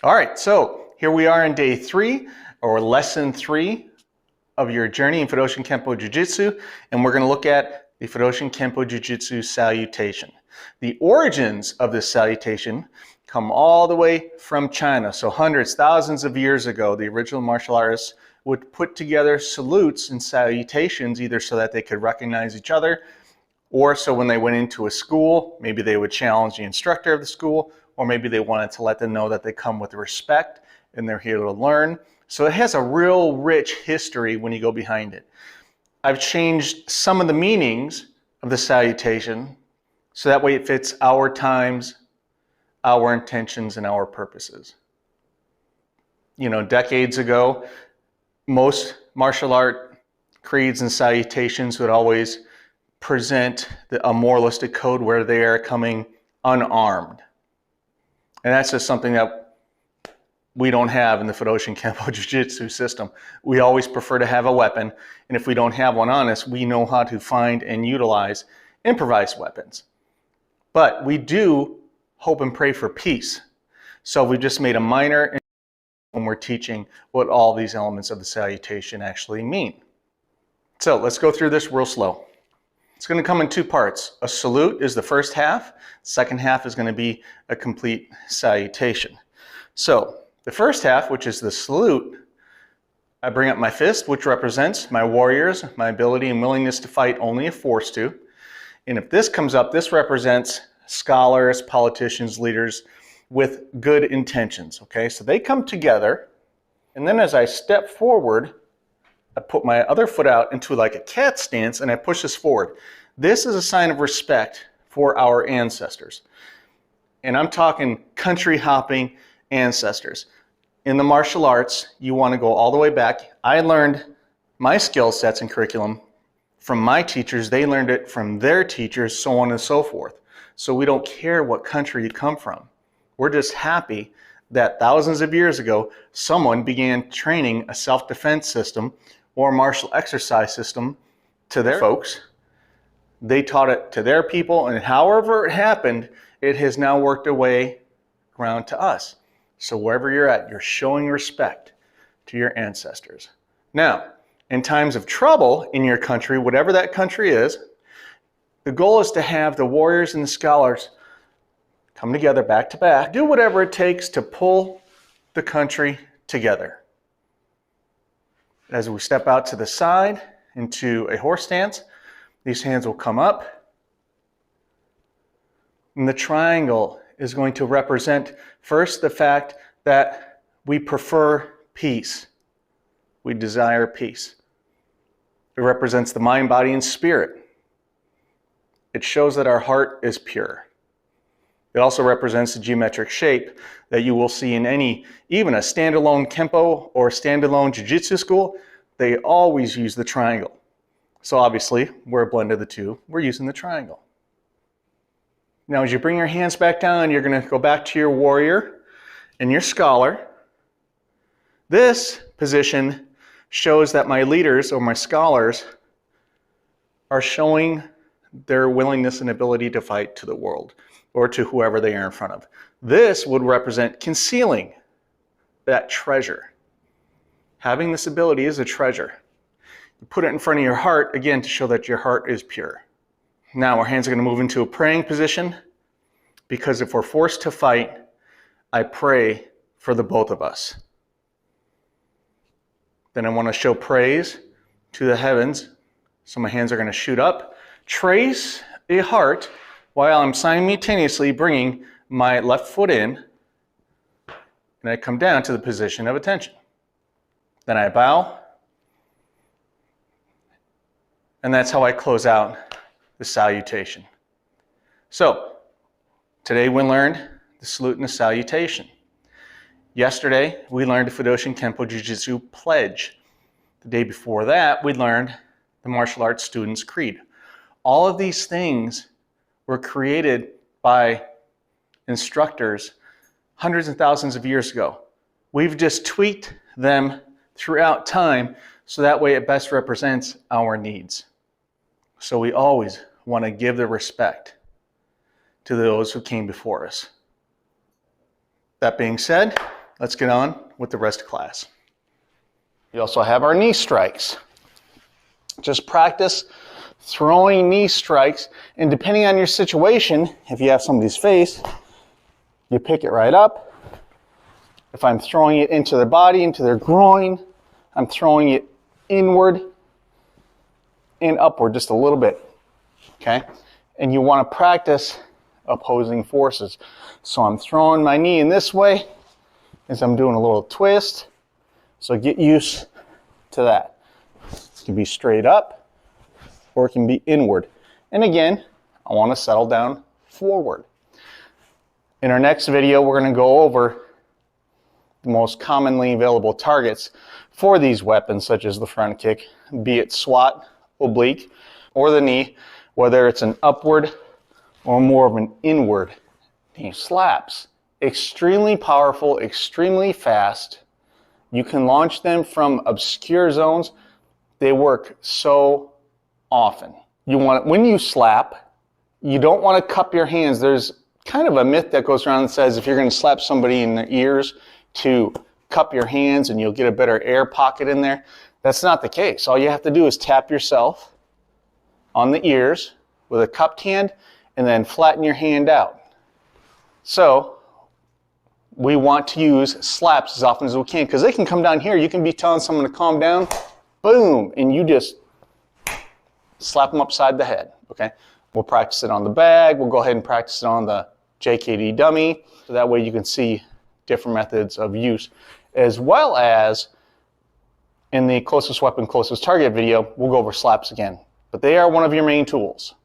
All right, so here we are in day 3 or lesson 3 of your journey in Fudoshin Kenpo Jujitsu, and we're going to look at the Fudoshin Kenpo Jujitsu salutation. The origins of this salutation come all the way from China. So hundreds, thousands of years ago, the original martial artists would put together salutes and salutations either so that they could recognize each other, or so when they went into a school, maybe they would challenge the instructor of the school, or maybe they wanted to let them know that they come with respect and they're here to learn. So it has a real rich history when you go behind it. I've changed some of the meanings of the salutation so that way it fits our times, our intentions, and our purposes. You know, decades ago, most martial art creeds and salutations would always present a moralistic code where they are coming unarmed. And that's just something that we don't have in the Fudoshin Kenpo Jiu-Jitsu system. We always prefer to have a weapon, and if we don't have one on us, we know how to find and utilize improvised weapons. But we do hope and pray for peace. So we've just made a minor when we're teaching what all these elements of the salutation actually mean. So let's go through this real slow. It's going to come in 2 parts. A salute is the first half. Second half is going to be a complete salutation. So the first half, which is the salute, I bring up my fist, which represents my warriors, my ability and willingness to fight only if forced to. And if this comes up, this represents scholars, politicians, leaders with good intentions. Okay, so they come together, and then as I step forward, I put my other foot out into like a cat stance and I push this forward. This is a sign of respect for our ancestors. And I'm talking country hopping ancestors. In the martial arts, you want to go all the way back. I learned my skill sets and curriculum from my teachers. They learned it from their teachers, so on and so forth. So we don't care what country you come from. We're just happy that thousands of years ago, someone began training a self-defense system or martial exercise system to their folks. They taught it to their people, and however it happened, it has now worked its way around to us. So wherever you're at, you're showing respect to your ancestors. Now, in times of trouble in your country, whatever that country is, the goal is to have the warriors and the scholars come together back to back, do whatever it takes to pull the country together. As we step out to the side into a horse stance, these hands will come up. And the triangle is going to represent first the fact that we prefer peace. We desire peace. It represents the mind, body, and spirit. It shows that our heart is pure. It also represents the geometric shape that you will see in even a standalone Kenpo or standalone Jiu-Jitsu school. They always use the triangle. So obviously, we're a blend of the two. We're using the triangle. Now, as you bring your hands back down, you're going to go back to your warrior and your scholar. This position shows that my leaders or my scholars are showing their willingness and ability to fight to the world or to whoever they are in front of. This would represent concealing that treasure. Having this ability is a treasure. You put it in front of your heart, again, to show that your heart is pure. Now our hands are going to move into a praying position, because if we're forced to fight, I pray for the both of us. Then I want to show praise to the heavens. So my hands are going to shoot up. Trace a heart while I'm simultaneously bringing my left foot in, and I come down to the position of attention. Then I bow, and that's how I close out the salutation. So, today we learned the salute and the salutation. Yesterday, we learned the Fudoshin Kenpo Jujitsu pledge. The day before that, we learned the martial arts student's creed. All of these things were created by instructors hundreds and thousands of years ago. We've just tweaked them throughout time so that way it best represents our needs. So we always want to give the respect to those who came before us. That being said, Let's get on with the rest of class. We also have our knee strikes. Just practice throwing knee strikes, and depending on your situation, if you have somebody's face, you pick it right up. If I'm throwing it into their body, into their groin, I'm throwing it inward and upward just a little bit, okay? And you want to practice opposing forces. So I'm throwing my knee in this way as I'm doing a little twist. So get used to that. It can be straight up or it can be inward. And again, I want to settle down forward. In our next video, we're going to go over the most commonly available targets for these weapons, such as the front kick, be it squat, oblique, or the knee, whether it's an upward or more of an inward knee. Slaps, extremely powerful, extremely fast. You can launch them from obscure zones. They work so often. When you slap, you don't want to cup your hands. There's kind of a myth that goes around that says if you're going to slap somebody in their ears, to cup your hands and you'll get a better air pocket in there. That's not the case. All you have to do is tap yourself on the ears with a cupped hand and then flatten your hand out. So we want to use slaps as often as we can because they can come down here. You can be telling someone to calm down, boom, and you just slap them upside the head, okay? We'll practice it on the bag. We'll go ahead and practice it on the JKD dummy. So that way you can see different methods of use, as well as in the closest weapon, closest target video, we'll go over slaps again. But they are one of your main tools.